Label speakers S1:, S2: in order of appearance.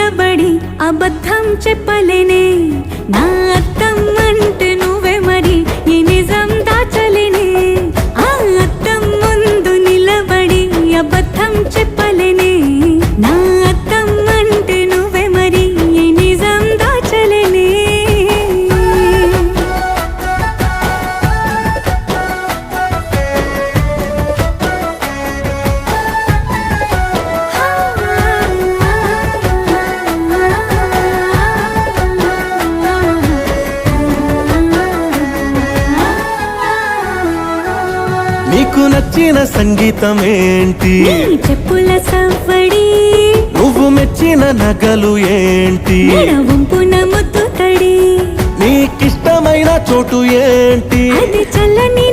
S1: నిలబడి అబద్ధం చెప్పలేనే నా అద్దం అంటే నువ్వే మరి ఈ నిజం దాచలేనే ఆ అద్దం ముందు నిలబడి అబద్ధం చెప్పలేనే నా అద్దం అంటే నువ్వే మరి ఈ నిజం దాచలేనే
S2: నీకు నచ్చిన సంగీతం ఏంటి
S1: నీ చెప్పుల సవ్వడి
S2: నువ్వు మెచ్చిన నగలు ఏంటి
S1: వంపున ముద్దు తడి
S2: నీకిష్టమైన చోటు ఏంటి
S1: అది చల్లని